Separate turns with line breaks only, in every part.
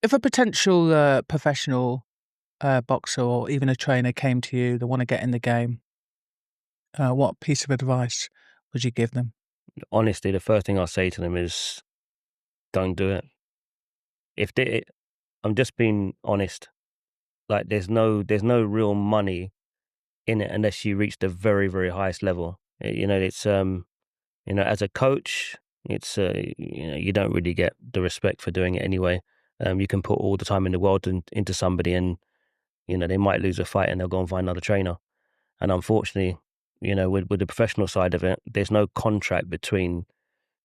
If a potential professional boxer or even a trainer came to you, they want to get in the game, what piece of advice would you give them?
Honestly, the first thing I'll say to them is, don't do it. I'm just being honest. Like, there's no real money in it unless you reach the very, very highest level. It's as a coach, it's you don't really get the respect for doing it anyway. You can put all the time in the world into somebody, and they might lose a fight and they'll go and find another trainer. And unfortunately, with the professional side of it, there's no contract between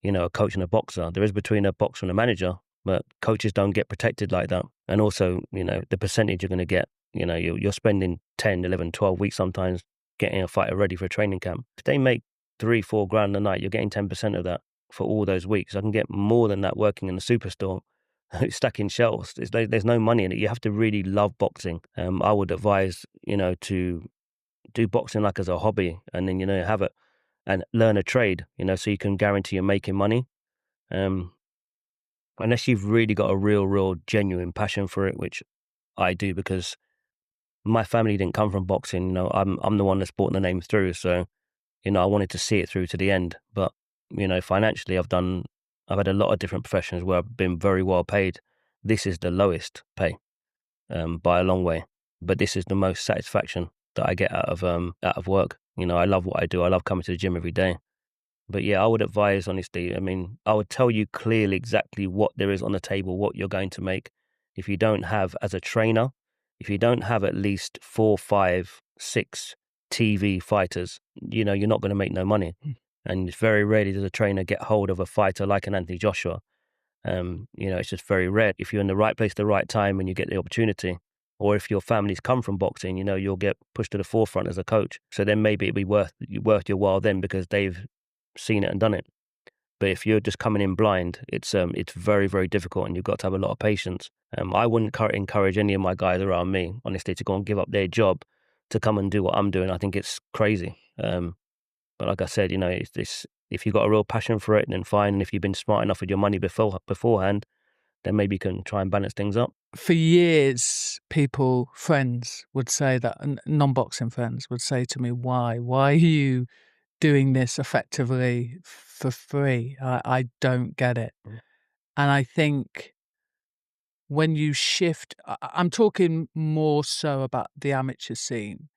a coach and a boxer. There is between a boxer and a manager, but coaches don't get protected like that. And also, the percentage you're going to get, you're spending 10, 11, 12 weeks sometimes getting a fighter ready for a training camp. If they make 3-4 grand a night, you're getting 10% of that for all those weeks. I can get more than that working in the superstore, stacking shelves. There's no money in it. You have to really love boxing. I would advise, to do boxing like as a hobby, and then, have it and learn a trade, so you can guarantee you're making money. Unless you've really got a real genuine passion for it, which I do, because my family didn't come from boxing. I'm the one that's brought the name through. So, I wanted to see it through to the end. But, financially, I've had a lot of different professions where I've been very well paid. This is the lowest pay, by a long way. But this is the most satisfaction that I get out of work. I love what I do. I love coming to the gym every day. But yeah, I would advise, honestly, I would tell you clearly exactly what there is on the table, what you're going to make. If you don't have, as a trainer, if you don't have at least 4, 5, 6 TV fighters, you're not going to make no money. And it's very rarely does a trainer get hold of a fighter like an Anthony Joshua. It's just very rare. If you're in the right place at the right time and you get the opportunity, or if your family's come from boxing, you'll get pushed to the forefront as a coach. So then maybe it'd be worth your while then, because they've seen it and done it. But if you're just coming in blind, it's very, very difficult, and you've got to have a lot of patience. I wouldn't encourage any of my guys around me, honestly, to go and give up their job to come and do what I'm doing. I think it's crazy. But like I said, if you've got a real passion for it, then fine. And if you've been smart enough with your money beforehand, then maybe you can try and balance things up.
For years, friends would say that, non-boxing friends would say to me, why are you doing this effectively for free? I don't get it.
Mm.
And I think when you shift, I'm talking more so about the amateur scene.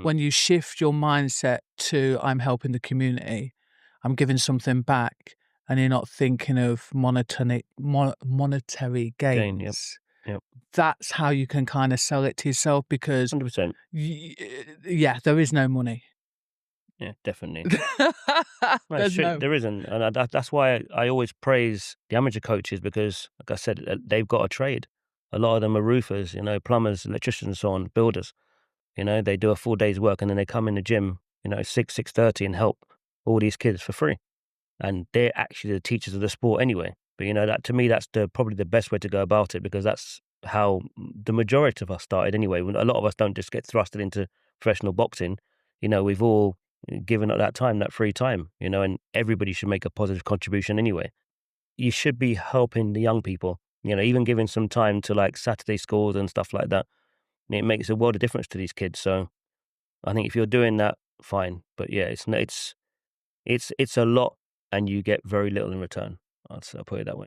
When you shift your mindset to, I'm helping the community, I'm giving something back, and you're not thinking of monetary gains.
Yep.
That's how you can kind of sell it to yourself, because
100%.
There is no money.
Yeah, definitely.
There's no.
There isn't. And that's why I always praise the amateur coaches, because, like I said, they've got a trade. A lot of them are roofers, plumbers, electricians, and so on, builders. They do a full day's work, and then they come in the gym, 6:30 and help all these kids for free. And they're actually the teachers of the sport anyway. But, that, to me, that's probably the best way to go about it, because that's how the majority of us started anyway. A lot of us don't just get thrusted into professional boxing. We've all given up that time, that free time, and everybody should make a positive contribution anyway. You should be helping the young people, even giving some time to like Saturday schools and stuff like that. It makes a world of difference to these kids. So I think if you're doing that, fine. But yeah, it's a lot, and you get very little in return. I'll put it that way.